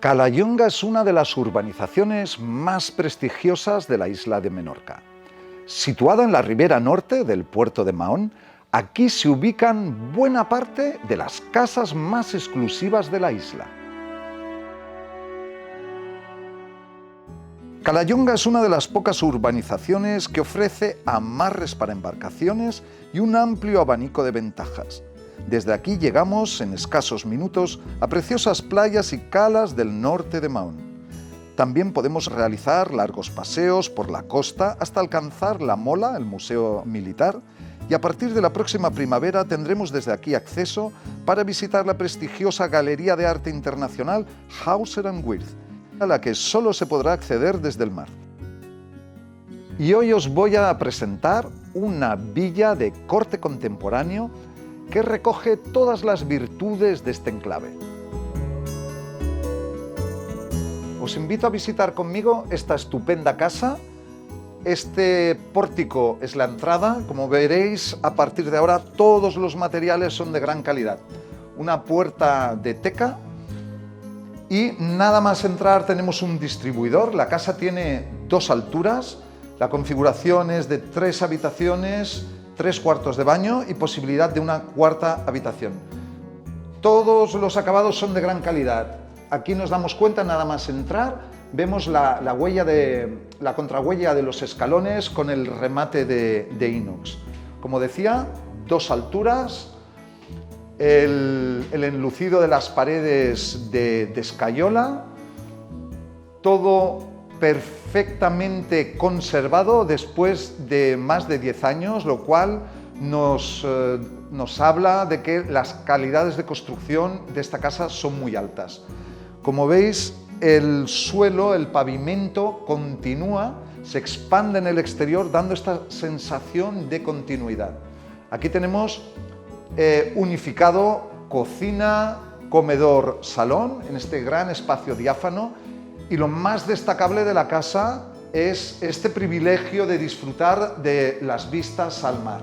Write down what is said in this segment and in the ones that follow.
Calahonga es una de las urbanizaciones más prestigiosas de la isla de Menorca. Situada en la ribera norte del puerto de Mahón, aquí se ubican buena parte de las casas más exclusivas de la isla. Calahonga es una de las pocas urbanizaciones que ofrece amarres para embarcaciones y un amplio abanico de ventajas. Desde aquí llegamos en escasos minutos a preciosas playas y calas del norte de Mahón. También podemos realizar largos paseos por la costa hasta alcanzar La Mola, el Museo Militar, y a partir de la próxima primavera tendremos desde aquí acceso para visitar la prestigiosa Galería de Arte Internacional Hauser & Wirth, a la que solo se podrá acceder desde el mar. Y hoy os voy a presentar una villa de corte contemporáneo que recoge todas las virtudes de este enclave. Os invito a visitar conmigo esta estupenda casa. Este pórtico es la entrada. Como veréis, a partir de ahora todos los materiales son de gran calidad. Una puerta de teca y nada más entrar tenemos un distribuidor. La casa tiene 2 alturas. La configuración es de 3 habitaciones, 3 cuartos de baño y posibilidad de una 4ª habitación. Todos los acabados son de gran calidad. Aquí nos damos cuenta, nada más entrar, vemos la contrahuella de los escalones con el remate de inox. Como decía, 2 alturas, el enlucido de las paredes de escayola, todo perfectamente conservado después de más de 10 años, lo cual nos habla de que las calidades de construcción de esta casa son muy altas. Como veis, el suelo, el pavimento continúa, se expande en el exterior dando esta sensación de continuidad. Aquí tenemos unificado cocina, comedor, salón en este gran espacio diáfano. Y lo más destacable de la casa es este privilegio de disfrutar de las vistas al mar.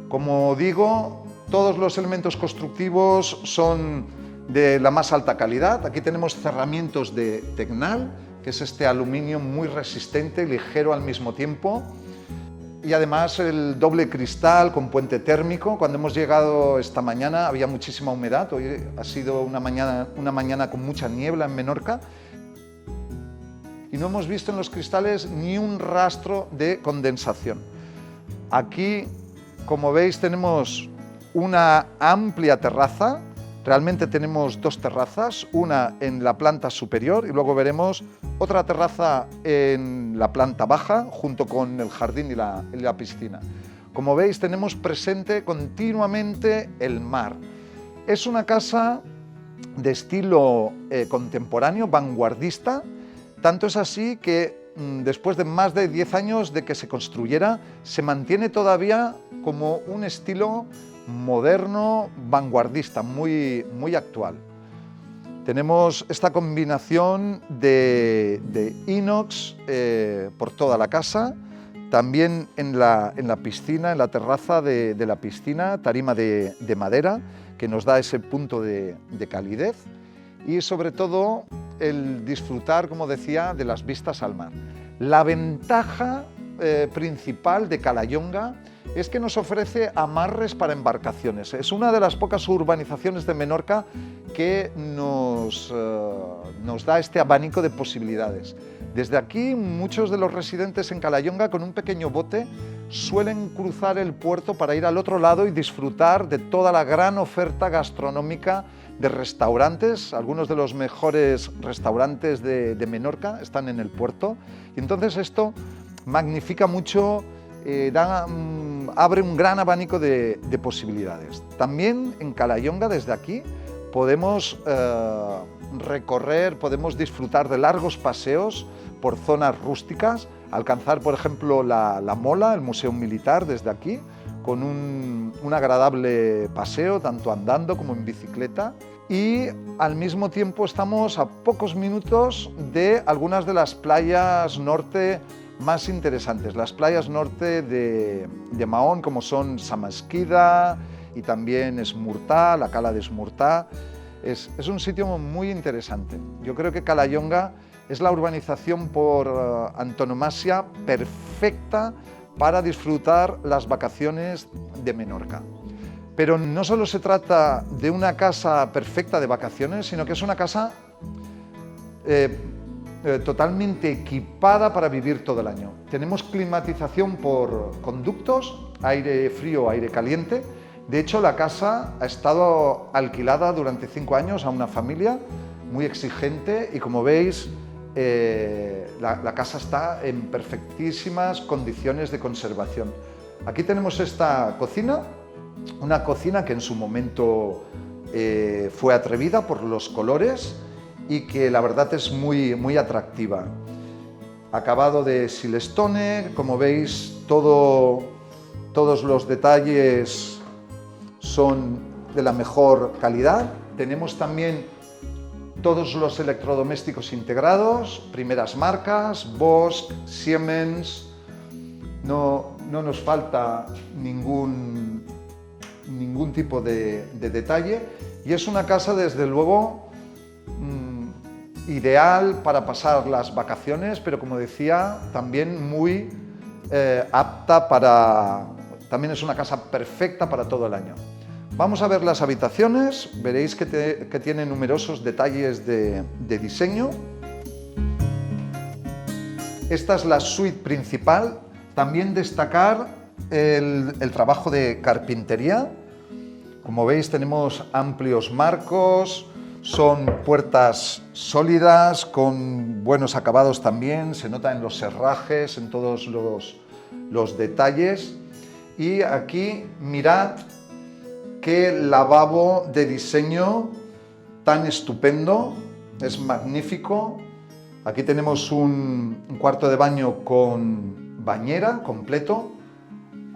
Como digo, todos los elementos constructivos son de la más alta calidad. Aquí tenemos cerramientos de Tecnal, que es este aluminio muy resistente y ligero al mismo tiempo. Y además el doble cristal con puente térmico. Cuando hemos llegado esta mañana había muchísima humedad. Hoy ha sido una mañana con mucha niebla en Menorca. Y no hemos visto en los cristales ni un rastro de condensación. Aquí, como veis, tenemos una amplia terraza. Realmente tenemos 2 terrazas, una en la planta superior y luego veremos otra terraza en la planta baja, junto con el jardín y la piscina. Como veis, tenemos presente continuamente el mar. Es una casa de estilo contemporáneo, vanguardista. Tanto es así que después de más de 10 años de que se construyera, se mantiene todavía como un estilo moderno, vanguardista, muy actual. Tenemos esta combinación de inox por toda la casa, también en la piscina, en la terraza de la piscina, tarima de madera, que nos da ese punto de calidez y sobre todo el disfrutar, como decía, de las vistas al mar. La ventaja principal de Calahonga es que nos ofrece amarres para embarcaciones. Es una de las pocas urbanizaciones de Menorca que nos da este abanico de posibilidades. Desde aquí, muchos de los residentes en Calahonga con un pequeño bote suelen cruzar el puerto para ir al otro lado y disfrutar de toda la gran oferta gastronómica de restaurantes. Algunos de los mejores restaurantes de Menorca están en el puerto y entonces esto magnifica mucho, abre un gran abanico de posibilidades. También en Calahonga, desde aquí, podemos recorrer, podemos disfrutar de largos paseos por zonas rústicas, alcanzar, por ejemplo, la Mola, el Museo Militar, desde aquí, con un agradable paseo, tanto andando como en bicicleta. Y al mismo tiempo estamos a pocos minutos de algunas de las playas norte más interesantes. Las playas norte de Mahón, como son Samasquida y también Esmurtà, la cala de Esmurtà. Es un sitio muy interesante. Yo creo que Calahonga es la urbanización por antonomasia perfecta para disfrutar las vacaciones de Menorca. Pero no solo se trata de una casa perfecta de vacaciones, sino que es una casa totalmente equipada para vivir todo el año. Tenemos climatización por conductos, aire frío, aire caliente. De hecho, la casa ha estado alquilada durante 5 años a una familia muy exigente y, como veis, la casa está en perfectísimas condiciones de conservación. Aquí tenemos esta cocina, una cocina que en su momento fue atrevida por los colores y que la verdad es muy atractiva. Acabado de silestone, como veis, todos los detalles son de la mejor calidad. Tenemos también todos los electrodomésticos integrados, primeras marcas, Bosch, Siemens. No nos falta ningún tipo de detalle y es una casa, desde luego, ideal para pasar las vacaciones, pero, como decía, también muy apta para... También es una casa perfecta para todo el año. Vamos a ver las habitaciones, veréis que tiene numerosos detalles de diseño. Esta es la suite principal. También destacar el trabajo de carpintería. Como veis, tenemos amplios marcos, son puertas sólidas, con buenos acabados también, se nota en los herrajes, en todos los detalles. Y aquí mirad qué lavabo de diseño tan estupendo, es magnífico. Aquí tenemos un cuarto de baño con bañera completo.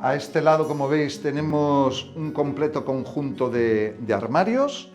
A este lado, como veis, tenemos un completo conjunto de armarios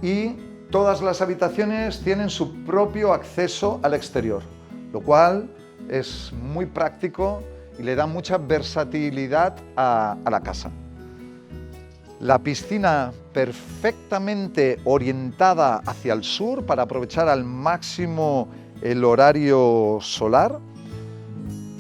y todas las habitaciones tienen su propio acceso al exterior, lo cual es muy práctico y le da mucha versatilidad a la casa. La piscina perfectamente orientada hacia el sur para aprovechar al máximo el horario solar.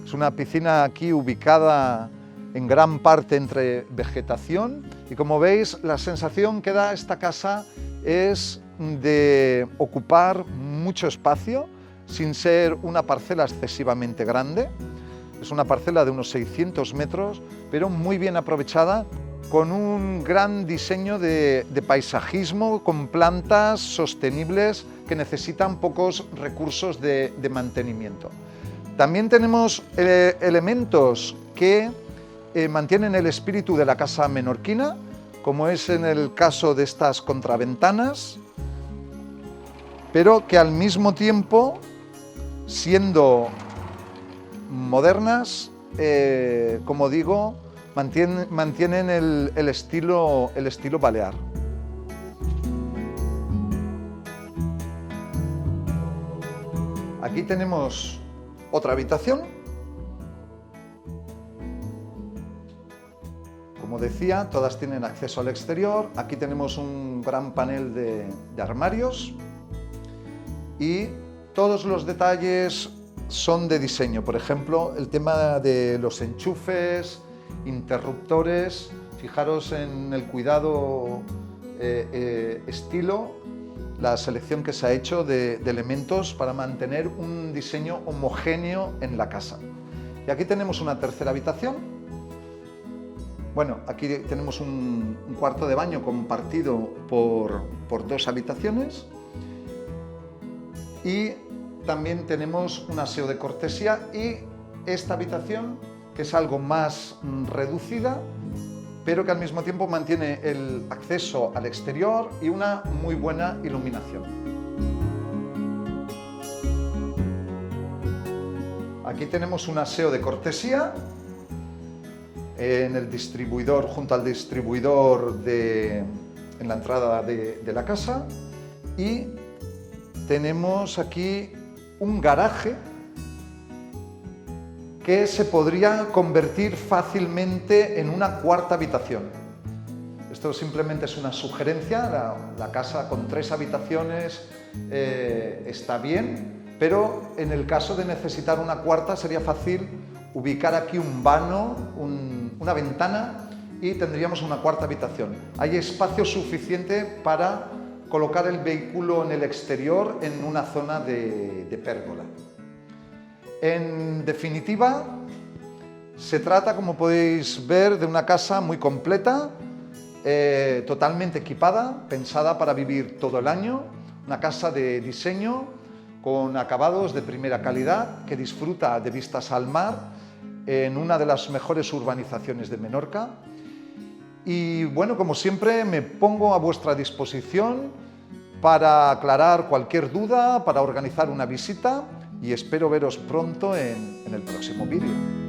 Es una piscina aquí ubicada en gran parte entre vegetación y, como veis, la sensación que da esta casa es de ocupar mucho espacio sin ser una parcela excesivamente grande. Es una parcela de unos 600 metros, pero muy bien aprovechada, con un gran diseño de paisajismo, con plantas sostenibles que necesitan pocos recursos de mantenimiento. También tenemos elementos que mantienen el espíritu de la casa menorquina, como es en el caso de estas contraventanas, pero que al mismo tiempo, siendo modernas, como digo, mantienen el estilo balear. Aquí tenemos otra habitación. Como decía, todas tienen acceso al exterior. Aquí tenemos un gran panel de armarios y todos los detalles son de diseño. Por ejemplo, el tema de los enchufes, interruptores. Fijaros en el cuidado estilo, la selección que se ha hecho de elementos para mantener un diseño homogéneo en la casa. Y aquí tenemos una tercera habitación. Bueno, aquí tenemos un cuarto de baño compartido por 2 habitaciones y también tenemos un aseo de cortesía y esta habitación, que es algo más reducida, pero que al mismo tiempo mantiene el acceso al exterior y una muy buena iluminación. Aquí tenemos un aseo de cortesía en el distribuidor, junto al distribuidor en la entrada de la casa, y tenemos aquí un garaje que se podría convertir fácilmente en una cuarta habitación. Esto simplemente es una sugerencia, la casa con 3 habitaciones está bien, pero en el caso de necesitar una cuarta sería fácil ubicar aquí un vano, una ventana y tendríamos una cuarta habitación. Hay espacio suficiente para colocar el vehículo en el exterior en una zona de pérgola. En definitiva, se trata, como podéis ver, de una casa muy completa, totalmente equipada, pensada para vivir todo el año, una casa de diseño con acabados de primera calidad que disfruta de vistas al mar en una de las mejores urbanizaciones de Menorca. Y bueno, como siempre, me pongo a vuestra disposición para aclarar cualquier duda, para organizar una visita y espero veros pronto en el próximo vídeo.